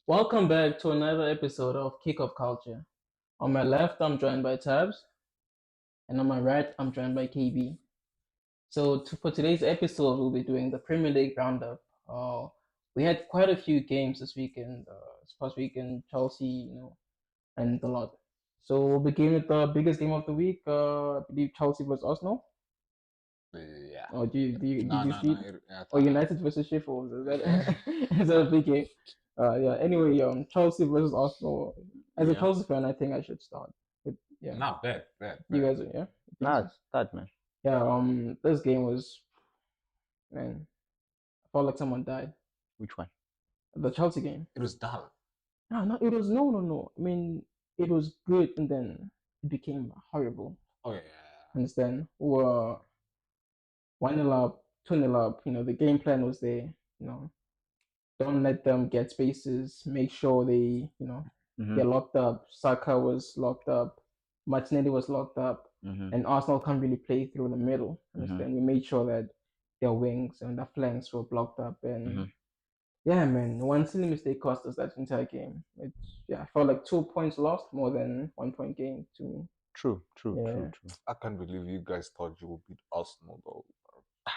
Welcome back to another episode of KickOffCulture. On my left, I'm joined by Tabs, and on my right, I'm joined by KB. For today's episode, we'll be doing the Premier League roundup. We had quite a few games this weekend. This past weekend, Chelsea, and a lot. So we'll begin with the biggest game of the week. I believe Chelsea versus Arsenal. Yeah. Or No, did you no, see no. it? Or United versus Sheffield? Is that is that a big game? Yeah. Anyway, Chelsea versus Arsenal. As a Yeah. Chelsea fan, I think I should start. But yeah, Not bad, bad, you bad. guys, yeah, you think Nah, so? it's that man. Yeah. This game was, man, I felt like someone died. Which one? The Chelsea game. It was dull. No, it was no. I mean, it was good, and then it became horrible. Oh yeah. Understand? We were 1-0 up, 2-0 up. The game plan was there. Don't let them get spaces. Make sure they're locked up. Saka was locked up. Martinelli was locked up. And Arsenal can't really play through the middle. Understand? We made sure that their wings and their flanks were blocked up. And yeah, man, one silly mistake cost us that entire game. I felt like 2 points lost more than 1 point gain to me. True. Yeah. I can't believe you guys thought you would beat Arsenal though.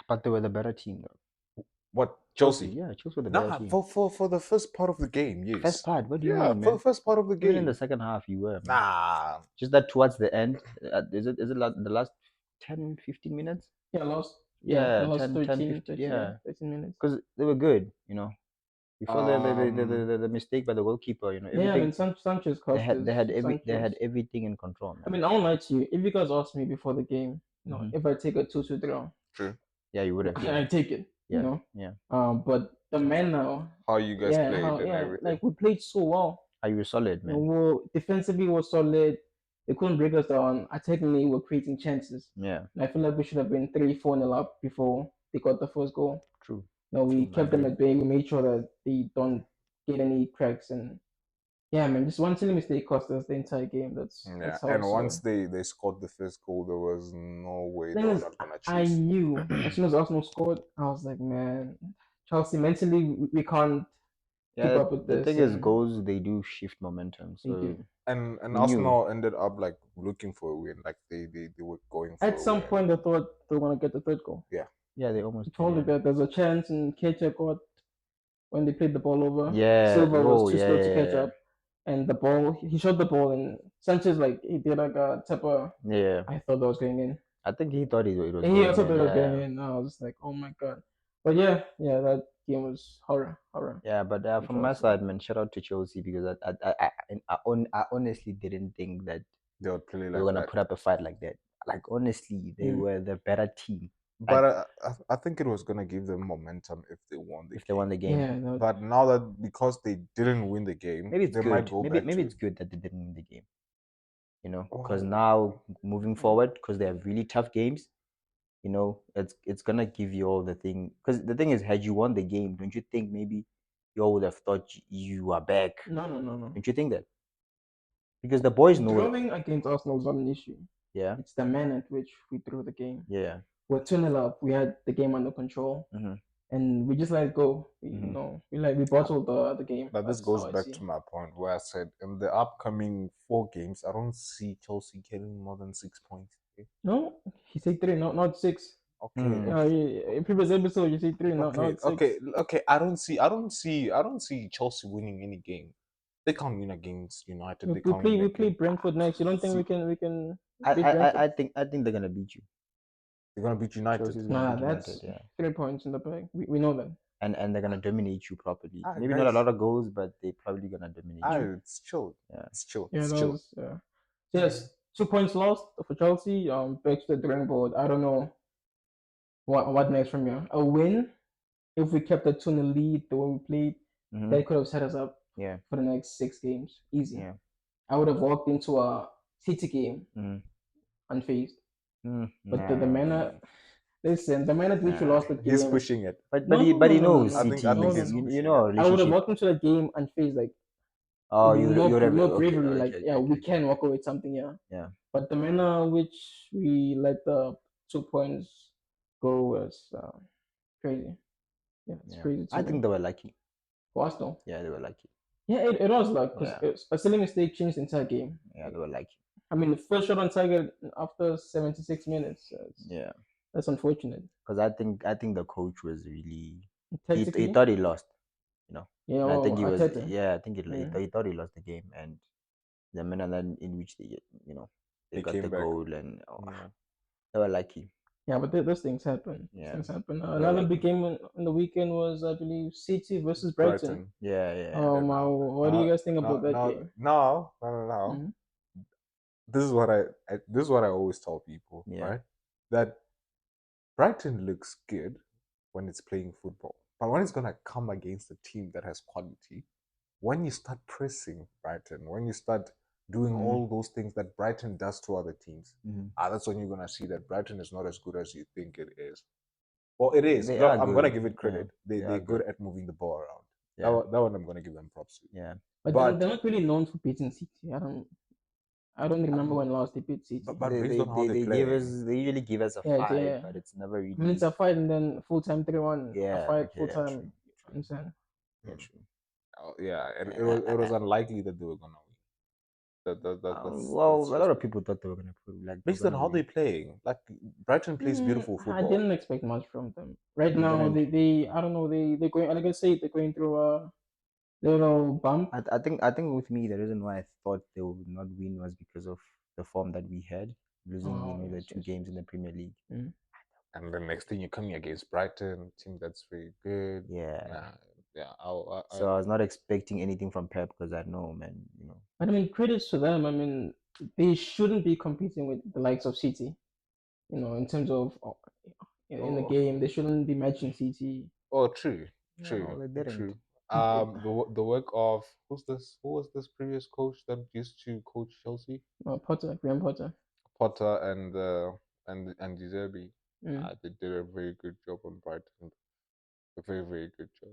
But they were the better team, though. What? Chelsea? Yeah, Chelsea were the better Nah, team. for the first part of the game, yes. First part, what do you Yeah, mean, for the man? first part of the Even in game. the second half, you were, man. Nah. Just that towards the end, is it the last 10, 15 minutes? Yeah, lost. Yeah, the last 10, 13, 15, yeah. 13 minutes. Because they were good, Before the mistake by the goalkeeper, Yeah, I everything. mean, Sanchez cost us. They had Sanchez. everything in control, man. I mean, I won't lie to you. If you guys asked me before the game, if I take a 2-2 draw, True. Yeah, you would have. I take it. Yeah. But the man now, How you guys played and everything. like we played so well. Are you solid, man? Defensively was solid. They couldn't break us down. Attackingly, we were creating chances. Yeah. And I feel like we should have been 3-4-0 up before they got the first goal. True. We True, kept them at bay. We made sure that they don't get any cracks. And yeah, man, just one silly mistake cost us the entire game. That's how and once they scored the first goal, there was no way they were not gonna choose. I knew as soon as Arsenal scored, I was like, man, Chelsea mentally we can't keep up with this. The thing is, goals they do shift momentum. So They do. And Arsenal ended up like looking for a win. Like they were going for At some point, they thought they were gonna get the third goal. Yeah, they almost told you that there's a chance, and Keita got when they played the ball over. Yeah, Silva was too slow to catch up, and the ball he shot the ball, and Sanchez he did like a tapper. Yeah, I thought that was going in. I think he thought it was. He also thought it was going in. I was like, oh my god. But yeah, that game was horror. Yeah, but from my side, man, shout out to Chelsea because I honestly didn't think that they would play like they were gonna put up a fight like that. Like honestly, they were the better team. But I think it was gonna give them momentum if they won the game. Yeah, but now that because they didn't win the game, maybe it's they good. might go back maybe it's good that they didn't win the game. Because now moving forward, because they have really tough games, it's gonna give you all the thing. Because the thing is, had you won the game, don't you think maybe you all would have thought you are back? No. Don't you think that? Because the boys know drawing against Arsenal is not an issue. Yeah, it's the manner at which we threw the game. Yeah, we're 2-0 up. We had the game under control, and we just let it go. We bottled the game. But this goes back to my point where I said in the upcoming 4 games, I don't see Chelsea getting more than 6 points. Okay? No, he said 3, not 6. Okay. In previous episode, you say 3, not 6. Okay. I don't see Chelsea winning any game. They can't win against United. We play Brentford next. You don't think we can? I think they're gonna beat you. They're gonna beat United. That's 3 points in the bag. We know that. And they're gonna dominate you properly. Maybe not a lot of goals, but they're probably gonna dominate you. It's chill. Yeah, it's chill. Yeah, yes, 2 points lost for Chelsea. Back to the drawing board. I don't know what next from here. A win, if we kept a 2-0 lead the way we played, that could have set us up for the next 6 games. Easy. Yeah. I would have walked into a City game unfazed. But the manner, listen, the manner at which we lost the game. He's pushing it. But he knows City. I think I would have walked into the game unfazed, like. Oh, more bravery, we can walk away with something, yeah. But the manner which we let the 2 points go was crazy. Yeah, it's crazy. I think they were lucky. For Arsenal? Yeah, they were lucky. Yeah, it was like because Yeah. a silly mistake changed the entire game. Yeah, they were like, I mean, the first shot on target after 76 minutes. yeah, That's unfortunate. because I think the coach was really he Tactically, thought he lost, you know, yeah, and I think well, he was Arteta. yeah I think Mm. he thought he lost the game, and the manner in which they they He got came the back. goal, and Yeah. they were lucky. Yeah, but those things happen. Those Yeah, things happen. they were Another big lucky. game on the weekend was, I believe, City versus Brighton. Brighton. Yeah, yeah, And now, What do you guys think about that now, game? now, Mhm. this is what this is what I always tell people, yeah. right? That Brighton looks good when it's playing football, but when it's gonna come against a team that has quality, when you start pressing Brighton, when you start doing Mhm. all those things that Brighton does to other teams, Mhm. that's when you're gonna see that Brighton is not as good as you think it is. Well, it is. They No, are I'm gonna good. give it Yeah, credit. they They're are good good. at moving the ball around. Yeah, That one I'm gonna give them props to. yeah. But But they're not really known for beating City. I don't remember when last they beat City. but based on how they're They give playing, us they usually give us a Yeah, fight, yeah. but it's never I mean, really. it's a fight and then full time 3-1. A Yeah, fight full yeah, time. true, true. Insane. Yeah, hmm, true. yeah, and it was Uh, unlikely that they were gonna win. well, That's a just lot of people thought they were gonna put like they were based on gonna how win. they're playing. Like Brighton plays beautiful I football. didn't expect much from them. Right You now, didn't. they I don't know, they're going, like I say, they're going through a little bump. I think with me the reason why I thought they would not win was because of the form that we had, losing Oh, the yes, two yes, games in yes. the Premier League. Mm. And the next thing you're coming against Brighton, team that's very good. Yeah. Nah, yeah, So I was not expecting anything from Pep because I know, man, But I mean, credits to them. I mean, they shouldn't be competing with the likes of City. In terms of in the oh, game, they shouldn't be matching City. oh, true, no, they didn't. true. The work of who's this? Who was this previous coach that used to coach Chelsea? Potter, Graham Potter. Potter and De Zerbi. Mm. They did a very good job on Brighton. A very very good job.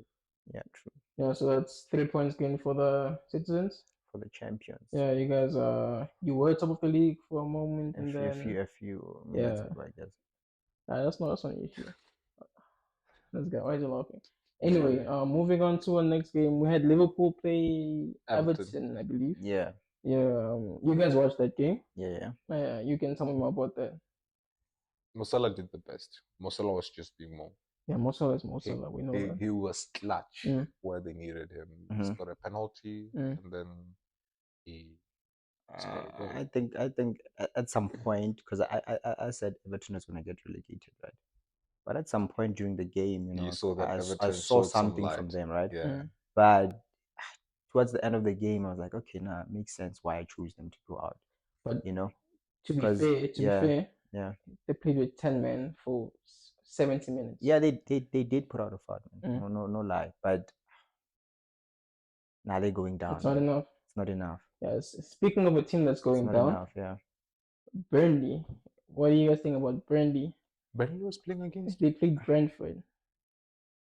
Yeah, true. Yeah, so that's 3 points gained for the citizens. For the champions. Yeah, you guys you were top of the league for a moment, and A few, then a few minutes yeah, ago, I guess. that's not an issue. Let's go. Why is you laughing? Anyway, moving on to our next game, we had Liverpool play Everton, I believe. Yeah, Yeah, you guys watched that game. yeah. Yeah, you can tell me more about that. Mosala did the best. Mosala was just being more. Yeah, Mosala is Mosala. We know that. He was clutch Mm. where they needed him. He Mhm. scored a penalty Mm. and then he scored a goal. I think at some point, because I said Everton is going to get relegated, right? But at some point during the game, You saw that I Everton saw showed some something from light. them, right? Yeah. Mm. But towards the end of the game, I was like, okay, nah, it makes sense why I chose them to go out. But You know, to be because fair, yeah, they played with 10 men for 70 minutes. yeah, they did put out a fight, man. Mm. No lie. But now they're going down. It's not enough. It's not enough. Yes. Speaking of a team that's It's going not down, enough. Yeah. Burnley. What do you guys think about Burnley? Burnley was playing against. They played Brentford.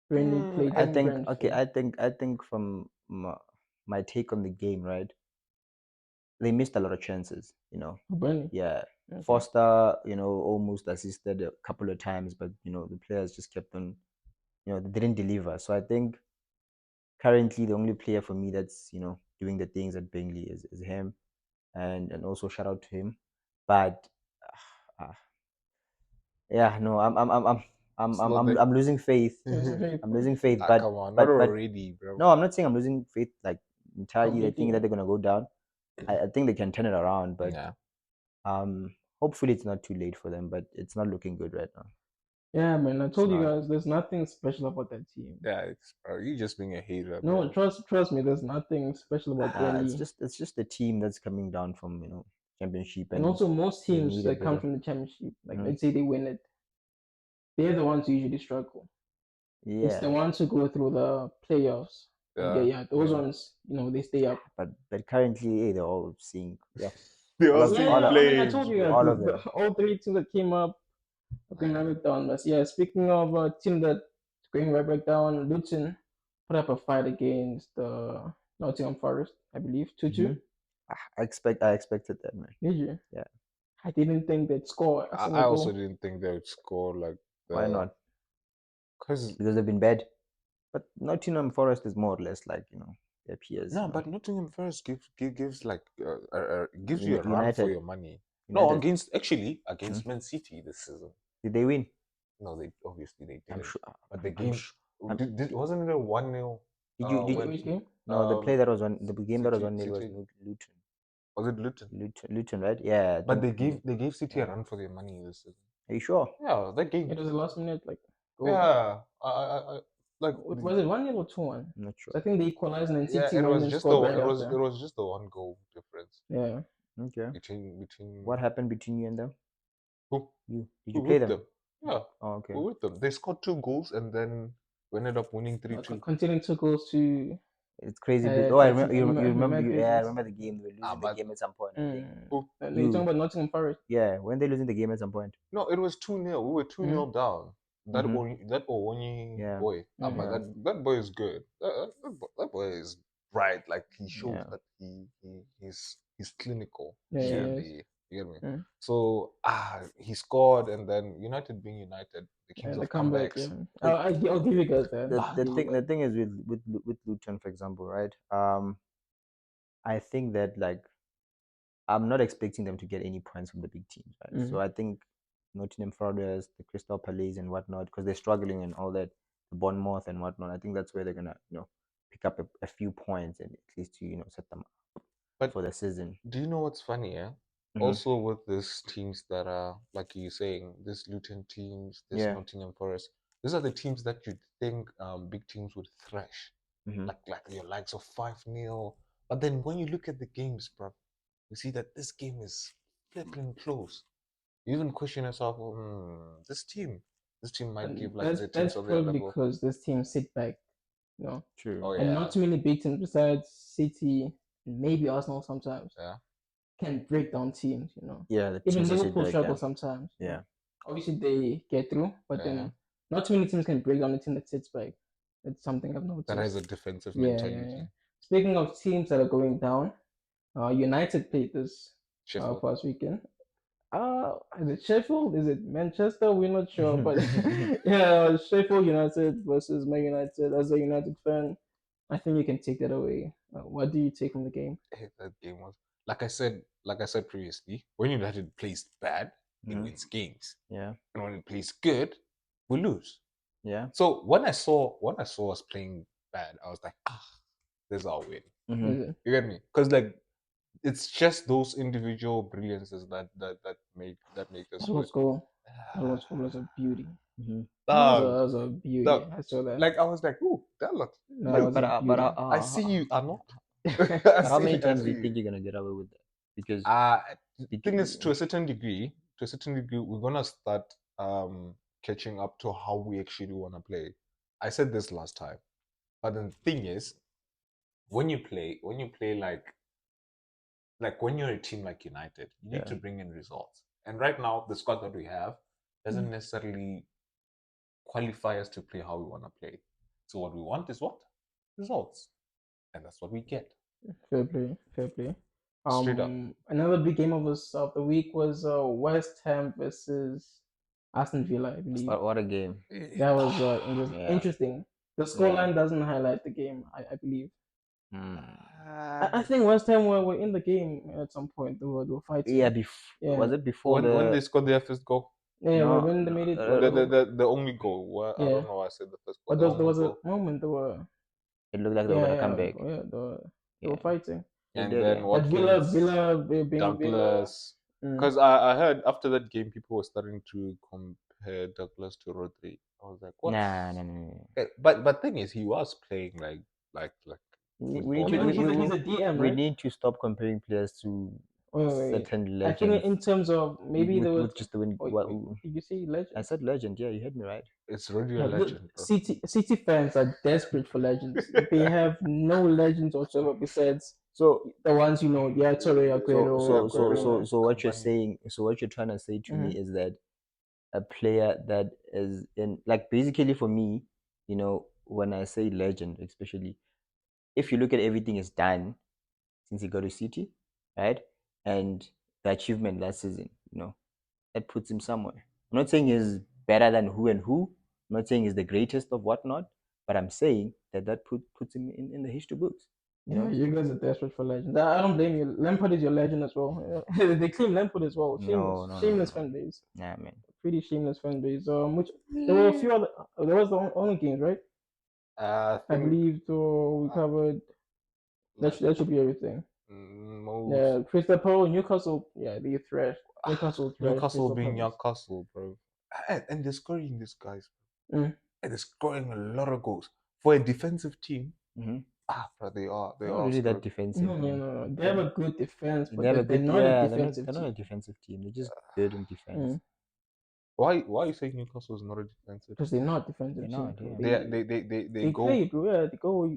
Burnley played I think Brentford. I think from my take on the game, right? They missed a lot of chances, Burnley. Yeah. Okay. Foster, almost assisted a couple of times, but the players just kept on, they didn't deliver. So I think currently the only player for me that's, doing the things at Burnley is him, and also shout out to him. But uh, yeah, no, I'm losing faith. I'm losing faith, but Come on, not already, bro. no, I'm not saying I'm losing faith like entirely. I think Completely. that they're gonna go down. I think they can turn it around, but Yeah. hopefully it's not too late for them. But it's not looking good right now. Yeah, man. I told you not. guys there's nothing special about that team. Yeah, bro, you just being a hater, No, bro. trust me, there's nothing special about Burnley. It's just a team that's coming down from championship, And also most they teams need a that bit come of from the championship, like Mhm. let's say they win it, they're the ones who usually struggle. It's the yeah. ones who go through the playoffs. Yeah, Those yeah. ones, they stay up. But currently they're all seeing They all all of still all of, I mean, I playing, told you bro. guys, all of them. all three teams that came up are going right back down. But yeah, speaking of a team that's going right back down, Luton put up a fight against Nottingham Forest, I believe, 2-2. I expected that, man. Did you? Yeah. I didn't think they'd score a I single also goal. didn't think they would score like Why not? because Because they've been bad. But Nottingham Forest is more or less like their peers. No, you know. but Nottingham Forest gives like gives you a run for United. your money. No, United. against Man City this season. Did they win? No, they obviously they I'm didn't. sure. But the I'm game sh- I'm- wasn't it a 1-0? Did you? Did Which game? no, the play that was on the game that was City- on nil was City- Luton. Was it Luton? Luton, right? Yeah. I But think, they gave City a yeah. run for their money this season. Are you sure? Yeah, that game. It was the last minute, like goal. Yeah, I like. Was it 1-0 or 2-1? I'm not sure. So I think they equalized and then Yeah, City it went was and just scored right it after. was just the one goal difference Yeah. Okay. between. What happened between you and them? Who? You did Who you play with them? Yeah, Oh, okay. we were with them. They scored 2 goals and then we ended up winning 3-2. Continuing 2 goals to. It's crazy. Oh, I remember. You remember? I remember the game. They were losing the but- game at some point. I think. Who? No, you're talking about Nottingham Forest. Yeah, when they losing the game at some point. No, it was 2-0. We were 2-0 down. That Owoni Yeah. boy. But Yeah. that boy is good. That boy is bright. Like he shows Yeah. that he's clinical. Yeah, He he should is. be. You get me? Mm. So he scored, and then United being United, the kings The of comeback. comebacks. Yeah. I'll give you guys that. The thing is with Luton, for example, right? I think that like I'm not expecting them to get any points from the big teams, right? So I think Nottingham Forest, the Crystal Palace, and whatnot, because they're struggling and all that, the Bournemouth and whatnot. I think that's where they're gonna pick up a few points and at least to set them up for the season. Do you know what's funny? Yeah. Also with these teams that are like you're saying, this Luton teams, this Nottingham Forest, these are the teams that you'd think big teams would thrash, like your likes of 5-0. But then when you look at the games, bro, you see that this game is flipping close. You even question yourself, this team might give like the teams of their level. Because this team sit back, True. Oh, and not too many big teams besides City, and maybe Arsenal sometimes. Yeah. Can break down teams, Yeah, the even teams that sit Liverpool back, struggle yeah. sometimes. Yeah. Obviously they get through, but then not too many teams can break down a team that sits back. It's something I've noticed. That has a defensive mentality. Speaking of teams that are going down, United played this past weekend. Is it Sheffield? Is it Manchester? We're not sure, but yeah, Sheffield United versus Man United. As a United fan, I think you can take that away. What do you take from the game? That game was like I said previously. When United plays bad, it wins games. Yeah. And when it plays good, we lose. Yeah. So when I saw us playing bad, I was like, this is our win. You get me? Because like it's just those individual brilliances that make us win. That was a beauty. That was a beauty. I saw that. Like I was like, ooh, that looks. I see you, Arnold. How many times do you think you're gonna get away with that? Because the thing is, to a certain degree, we're gonna start catching up to how we actually want to play. I said this last time, but the thing is, when you play like when you're a team like United, you need to bring in results. And right now, the squad that we have doesn't necessarily qualify us to play how we want to play. So what we want is what? Results. And that's what we get. Fair play. Straight up. Another big game of the week was West Ham versus Aston Villa, I believe. What a game. That was interesting. The scoreline doesn't highlight the game, I believe. I think West Ham were in the game at some point. They were fighting. Yeah, was it before when they scored their first goal? Yeah, when they made it. The only goal. I don't know why I said the first goal. But there was a moment they were. It looked like they were gonna come back. Yeah, they were fighting. And then what? Villa being Douglas. Because I heard after that game, people were starting to compare Douglas to Rodri. I was like, what? Nah. But thing is, he was playing like. He's a DM, right? We need to stop comparing players to certain legends. I think in terms of maybe there was just the win. Did you say legend? I said legend. Yeah, you heard me right. It's really a legend. City fans are desperate for legends. They have no legends whatsoever besides the ones Torre, Aguero. So what you're saying? So what you're trying to say to me is that a player that is in basically for me, when I say legend, especially if you look at everything is done since he got to City, right? And the achievement last season, that puts him somewhere. I'm not saying he's better than who and who. I'm not saying he's the greatest of whatnot, but I'm saying that puts him in the history books. Yeah, you guys are desperate for legends. I don't blame you. Lampard is your legend as well. They claim Lampard as well. Shameless fan base. Yeah, man. Pretty shameless fan base. Which there were a few other. There was the only games, right? I I believe so. We covered. That should be everything. Yeah, Crystal Palace, Newcastle. Yeah, they thrashed. Newcastle being Newcastle, bro. And they're scoring these guys. Mm. And they're scoring a lot of goals for a defensive team. Bro, they are. They not are really that scoring. defensive. No. They have a good defense, but They have a they're good. not a Yeah, defensive they're not a team. defensive team. They're just good in defense. Why are you saying Newcastle is not a defensive? Because they're not defensive. They're not, team. yeah. They go. Play, bro. Yeah, they go.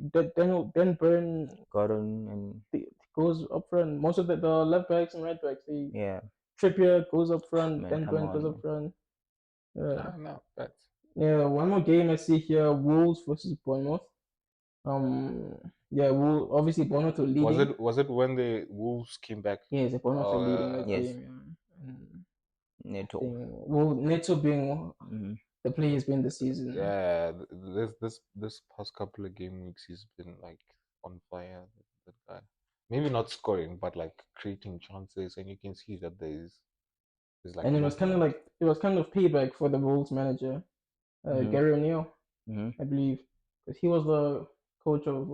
Then Burn Gordon and goes up front. Most of the left backs and right backs. yeah. Trippier goes up front. Man, then come Burn on, goes man. up front. No, that's Yeah, one more game I see here: Wolves versus Bournemouth. Yeah, obviously Bournemouth are leading. Was it when the Wolves came back? Yes, Bournemouth are leading that Yes. game. Yeah. Neto. Well, Neto being the player he's been this season. Yeah, this past couple of game weeks he's been like on fire. That guy, maybe not scoring, but like creating chances, and you can see that there's like. And it was kind of payback for the Wolves manager, Gary O'Neill, I believe, because he was the coach of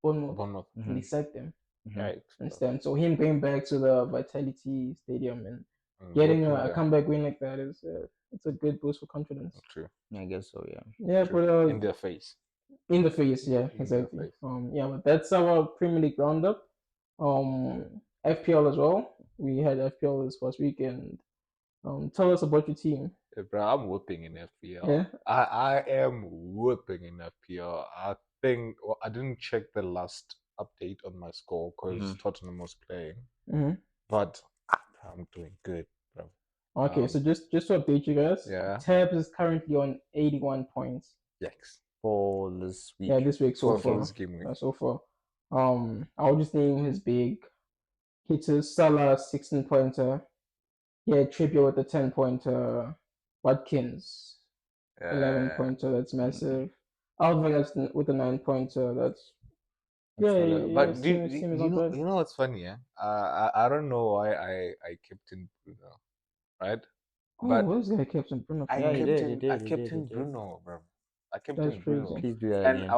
Bournemouth, and he sacked him. Right. Instead, so him going back to the Vitality Stadium and getting a comeback win like that is it's a good boost for confidence. True. I guess so. Yeah. Yeah, but in their face. In the face, yeah, exactly. Yeah, but that's our Premier League roundup. FPL as well. We had FPL this past weekend. Tell us about your team. Yeah, bro, I'm whooping in FPL. Yeah. I am whooping in FPL. I think I didn't check the last update on my score because Tottenham was playing. But I'm doing good, bro. Okay, so just to update you guys, Tabs is currently on 81 points. Yes. For this week. Yeah, this week so far. This game week. So far. I'll just name his big hitters. Salah 16 pointer. Yeah, Trippier with the 10 pointer. Watkins 11 pointer. That's massive. Alvarez with the 9 pointer. That's but you know what's funny? Yeah, I don't know why I kept in Bruno, right? But who's gonna kept in Bruno? I kept in Bruno, bro. I kept in Bruno. Please do that and again.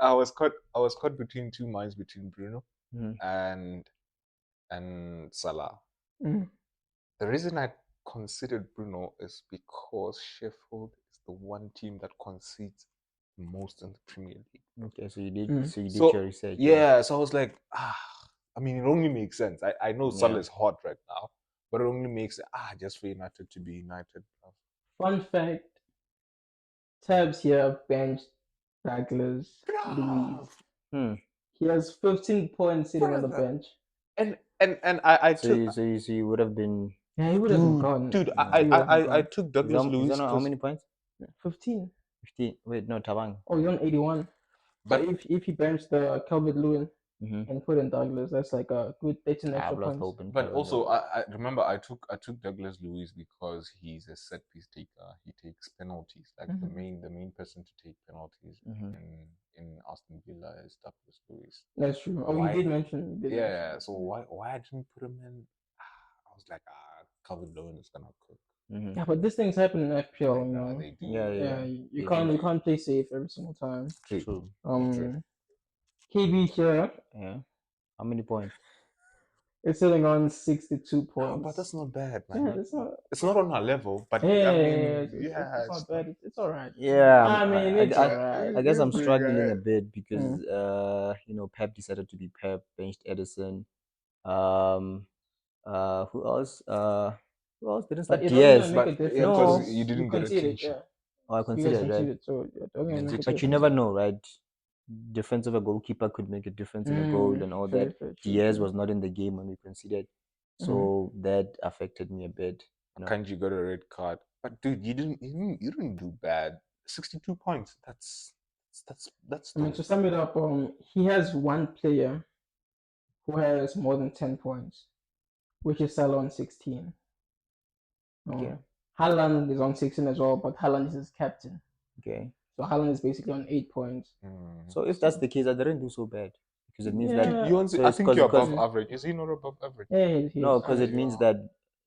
I was caught between two minds between Bruno and Salah. The reason I considered Bruno is because Sheffield is the one team that concedes most in the Premier League. Okay, so you did your research. Yeah, so I was like, I mean, it only makes sense. I know Salah is hot right now, but it only makes just for United to be United. Fun fact: Tabs here benched Douglas Luiz. He has 15 points sitting on the bench. And I so you would have been. Yeah, he would have been gone. Dude, I took Douglas Luiz. He's on how many points? 15. 15. Wait, no, Tabang. Oh, he's on 81. But if he benched the Calvert-Lewin and put in Douglas, that's like a good 13 extra points. But also, I remember I took Douglas Luiz because he's a set piece taker. He takes penalties. Like the main person to take penalties in Aston Villa is Douglas Luiz. That's true. Oh, you did mention. Yeah. So why I didn't put him in? I was like, Calvert-Lewin is gonna cook. Yeah, but these things happen in FPL, you know. They do. Yeah. You can't play safe every single time. True. KB here. Yeah. How many points? It's sitting on 62 points. But that's not bad, man. Yeah, it's not on our level, but it's not bad. It's all right. Yeah, I mean, it's all right. I guess I'm struggling a bit because Pep decided to be Pep, benched Edison. Who else? Who else didn't start? Diaz, because you didn't get attention. I considered, right? So but you never know, right? Difference of a goalkeeper could make a difference in a goal and all that. Diaz was not in the game when we conceded, so that affected me a bit. Kanji got a red card, but dude, you didn't do bad. 62 points. That's. I mean, to sum it up, he has one player who has more than 10 points, which is Salah on 16. Okay. Haaland is on 16 as well, but Haaland is his captain. Okay. So Haaland is basically on 8 points. So if that's the case, I didn't do so bad. because it means Yeah. that You so I it's think 'cause- you're above 'cause- average. Is he not above average? Yeah, no, he's because it Yeah. means that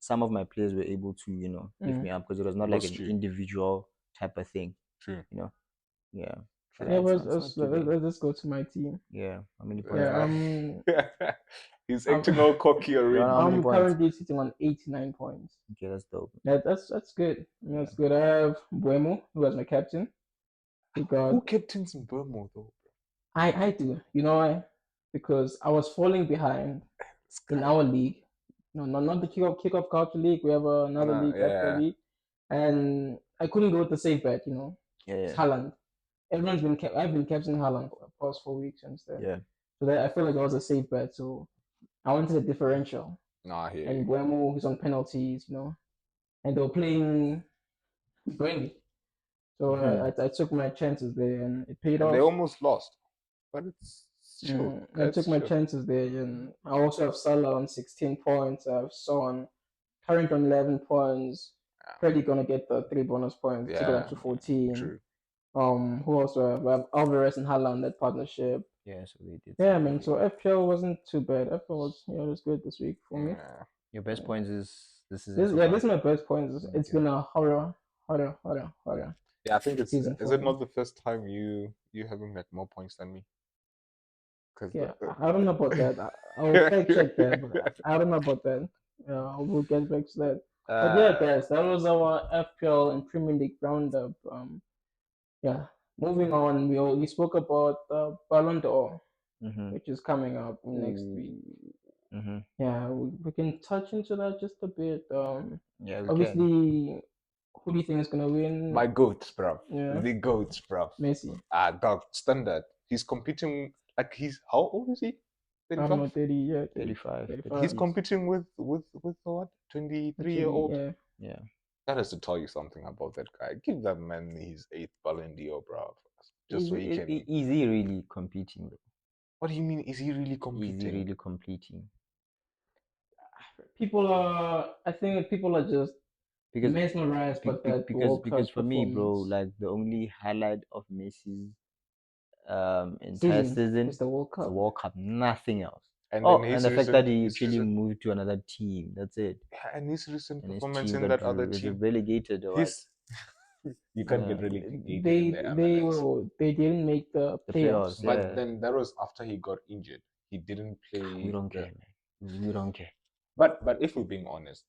some of my players were able to, lift Mm. me up because it was not like Boost an you. individual type of thing. True. Yeah. So True. Yeah, that's but not too bad. let's go to my team. Yeah. How many points? Yeah, He's acting all cocky already. How many I'm points? currently sitting on 89 points. Okay, that's dope. That's good. That's good. I have Buemo, who was my captain. He got Who captains in Burma though? I do. You know why? Because I was falling behind in our league. No, not the kickoff culture league. We have another league, FPL league, and I couldn't go with the safe bet. It's Haaland. Everyone's been I've been captaining Haaland for the past 4 weeks, understand? Yeah. So that I feel like it was a safe bet. So I wanted a differential. Nah, here. And Buemo, he's on penalties, and they were playing Burnley. So I took my chances there, and it paid off. They almost lost, but it's sure. I took my chances there, and I also have Salah on 16 points. I have Son current on 11 points. Probably gonna get the 3 bonus points to get up to 14. True. Who else do I have? I have Alvarez and Haaland, that partnership. Yeah, so they did. Yeah, man. So FPL wasn't too bad. FPL was good this week for me. Your best points is this is This is my best points. It's been a horror. Yeah, I think it's. season Is for it me. not the first time you having like more points than me? Yeah, I don't know about that. I'll fact check that, but I don't know about that. We'll get back to that. But yeah, guys, that was our FPL and Premier League roundup. Yeah, moving on. We spoke about Ballon d'Or, which is coming up next week. Yeah, we can touch into that just a bit. Yeah, we obviously, who do you think is gonna win? My goats, bro. Yeah. The goats, bro. Messi. Dog, standard. He's competing. Like how old is he? I'm not 30 yet. 35. He's competing with what? 23-year-old. Yeah. That has to tell you something about that guy. Give that man his 8th Ballon d'Or, bro. Just so he can. Is he really competing? What do you mean? Is he really competing? Is he really competing? I think people are just mesmerized by that World Cup because for me, bro, performance. like the only highlight of Messi's Season entire season is the World Cup. the World Cup, nothing else. And the fact that he actually moved to another team. That's it. And his recent And his performance team in got that other team. relegated or what? You can't get relegated in the MLS. They didn't make the playoffs. But then that was after he got injured. He didn't play. We don't care, man. We don't care. But if we're being honest,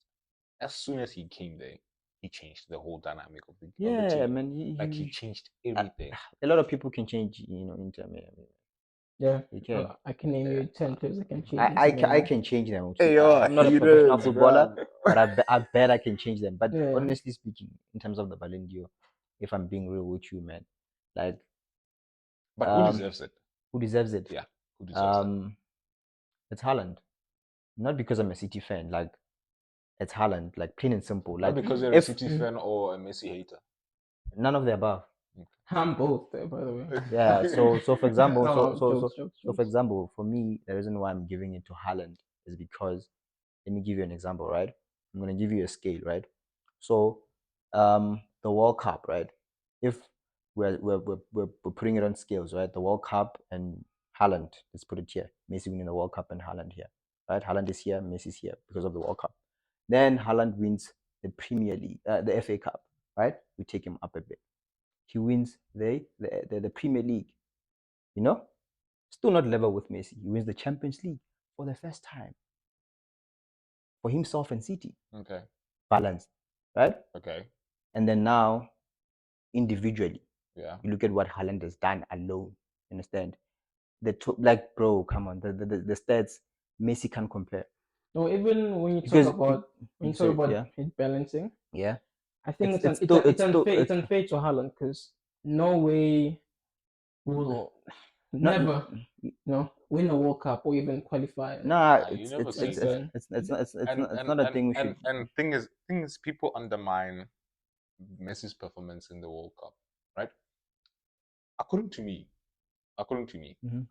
as soon as he came there, he changed the whole dynamic of the team. Yeah, man. He changed everything. A lot of people can change, Inter. Yeah, you can. I can name you 10 players that can change. I can change them. Hey, yo, I'm not a professional footballer, but I bet I can change them. But honestly speaking, in terms of the Ballon d'Or, if I'm being real with you, man, like. But who deserves it? Who deserves it? Yeah, who deserves it? It's Haaland. Not because I'm a City fan, like it's Haaland, like plain and simple. Like not because you're a City fan or a Messi hater. None of the above. I'm both there, by the way. Yeah. So for example, jokes. for example, for me, the reason why I'm giving it to Haaland is because, let me give you an example, right? I'm gonna give you a scale, right? So, the World Cup, right? If we're putting it on scales, right? The World Cup and Haaland, let's put it here. Messi winning the World Cup and Haaland here, right? Haaland is here, Messi's here because of the World Cup. Then Haaland wins the Premier League, the FA Cup, right? We take him up a bit. He wins the Premier League, still not level with Messi. He wins the Champions League for the first time for himself and City. Okay. Balanced, right? Okay. And then now, individually, yeah, you look at what Haaland has done alone. Understand? Bro, come on, the stats, Messi can't compare. No, even when you talk about his balancing, yeah, I think it's unfair to Haaland because no way will never win a World Cup or even qualify. Nah, it's not a thing we should. And thing is, people undermine Messi's performance in the World Cup, right? According to me,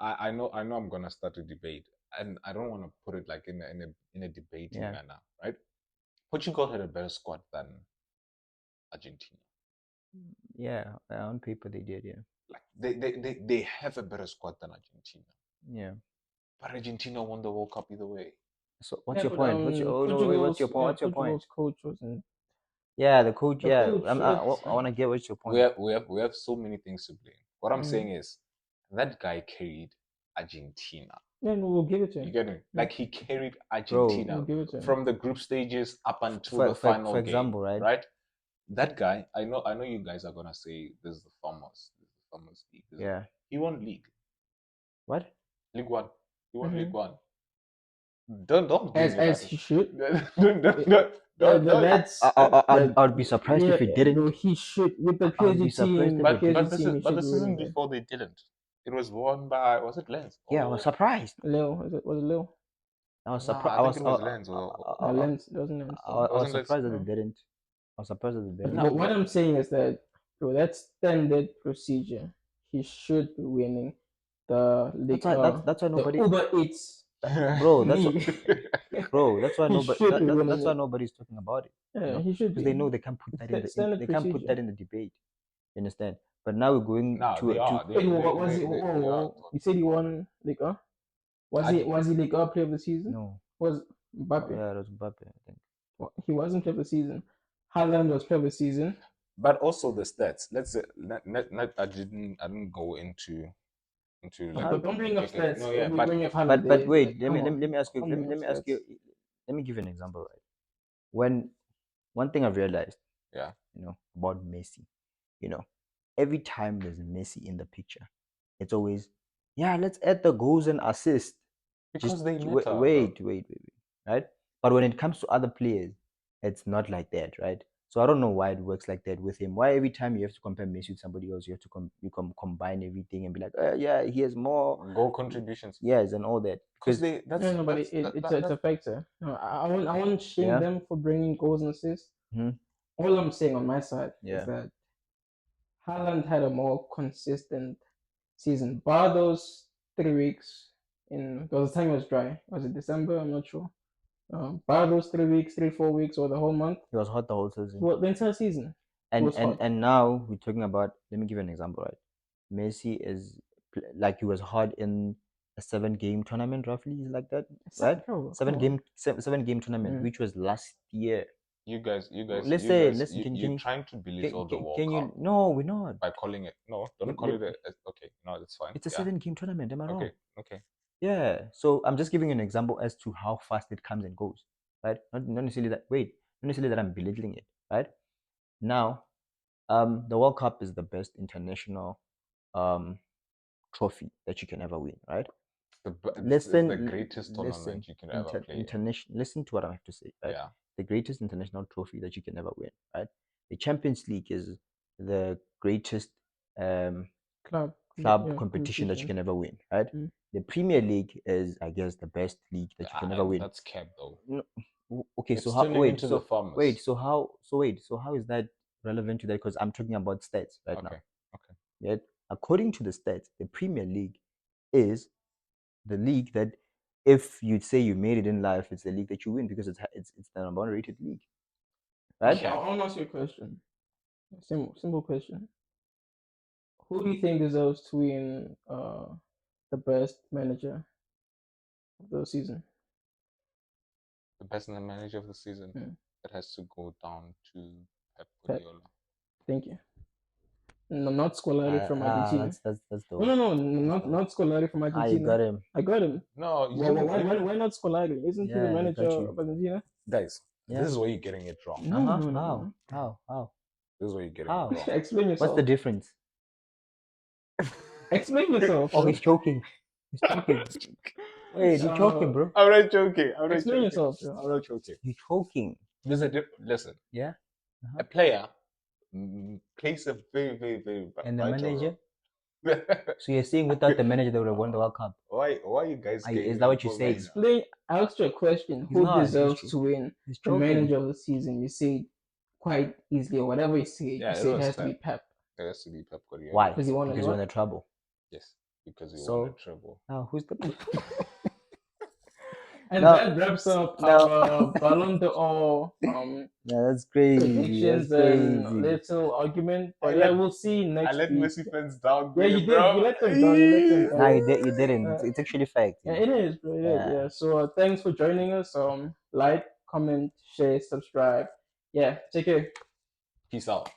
I know I'm gonna start a debate, and I don't want to put it like in a debating manner, right? Portugal had a better squad than Argentina. Yeah, on paper they did, yeah. Like they have a better squad than Argentina. Yeah. But Argentina won the World Cup either way. So what's your point? What's your what's your point? What's your point? Portugal's coach wasn't. Yeah, the coach. The Yeah, coach, I want to get what's your point. We have so many things to blame. What I'm saying is that guy carried Argentina. Yeah, no, we'll give it to him. You get me? Like he carried Argentina We'll give it to him. from the group stages up until the final for example, game, right? That guy, I know you guys are gonna say this is the Farmers League. Yeah. He won league. What? League One. He won League One. Don't as he should. I'd be surprised if he didn't. No, he should with the PSG team. But this isn't before they didn't. It was won by, was it Lens? Yeah, I was surprised. Leo, was it Leo? I was surprised. I think it was Lens. Lens, it wasn't Lens. I was surprised that they didn't. I was surprised that they didn't. But what I'm saying is that, bro, that's standard procedure. He should be winning the league. That's why nobody. Uber Eats. Bro, that's why nobody. That's why nobody's talking about it. Yeah, he should. Because they know they can't put that in the. They can't put that in the debate. You understand? But now we're going to. What was it? You said he won Ligue 1? Was he Ligue 1 player of the season? No. Was Mbappe? Yeah, it was Mbappe, I think. Well, he wasn't player of the season. Haaland was player of the season. But also the stats. Let's say I didn't go into like. But don't bring up stats. No, yeah, but wait. Let me ask you. Let me ask you. Let me give you an example, right? When one thing I've realized, about Messi, every time there's Messi in the picture, it's always, let's add the goals and assists. Because they matter. Wait, right? But when it comes to other players, it's not like that, right? So I don't know why it works like that with him. Why every time you have to compare Messi with somebody else, you have to combine everything and be like, he has more goal contributions. Yes, and all that. Because it's a factor. No, I won't shame them for bringing goals and assists. Mm-hmm. All I'm saying on my side is that Haaland had a more consistent season. Bar those 3 weeks there was a time it was dry. Was it December? I'm not sure. Bar those 3 weeks, 4 weeks, or the whole month. It was hot the whole season. Well, the entire season. And now we're talking about. Let me give you an example, right? Messi is like he was hot in a 7-game tournament, roughly like that, right? 7-game tournament, which was last year. You guys. Listen. You're trying to belittle the World Cup. No, we're not. By calling it, don't call it. Okay, no, that's fine. It's a 7-game tournament. Am I wrong? Okay. Yeah. So I'm just giving you an example as to how fast it comes and goes, right? Not necessarily that. Not necessarily that I'm belittling it, right? Now, the World Cup is the best international trophy that you can ever win, right? It's the greatest tournament you can ever play. Listen to what I have to say, right? Yeah. The greatest international trophy that you can ever win, right? The Champions League is the greatest club competition that you can ever win, right? The Premier League is, I guess, the best league that you can ever win. That's capped though. No. Okay, it's so how? Wait, so how is that relevant to that? Because I'm talking about stats right now. Okay. Yet, according to the stats, the Premier League is the league that, if you'd say you made it in life, it's the league that you win because it's the number one rated league, right? Okay, I want to ask you a question. Simple question. Who do you think deserves to win the best manager of the season? The best manager of the season. It has to go down to Pep Guardiola. Thank you. No, not Scolari from Argentina. That's the No, not Scolari from Argentina. I got him. No, why not Scolari? Isn't he the manager of Argentina? Guys, this is where you're getting it wrong. No. How? This is where you're getting it wrong. Explain yourself. What's the difference? Explain yourself. Oh, he's choking. Wait, you're choking, bro. I'm not joking. Explain yourself. I'm not joking. You're choking. There's a listen. Yeah. A player plays a very, very, very and the manager. So you're saying without the manager they would have won the World Cup? Why you guys? Is that what you're saying? Explain. I asked you a question. Who deserves to win the manager of the season? You say quite easily, or whatever you say. You say it has to be Pep. It has to be Pep Guardiola. Why? Because he won the treble. Yes, because he won the treble. Now who's the? And No, that wraps up no. our Ballon d'Or No, that's crazy. That's predictions and crazy. little argument. I But yeah, let- we'll see I next let week. Messi fans down, Yeah, you did. bro. You let them down. You let them No, down. you didn't. Uh, It's actually fact. Yeah, it is, bro. It is. Yeah. Yeah. So thanks for joining us. Like, comment, share, subscribe. Yeah. Take care. Peace out.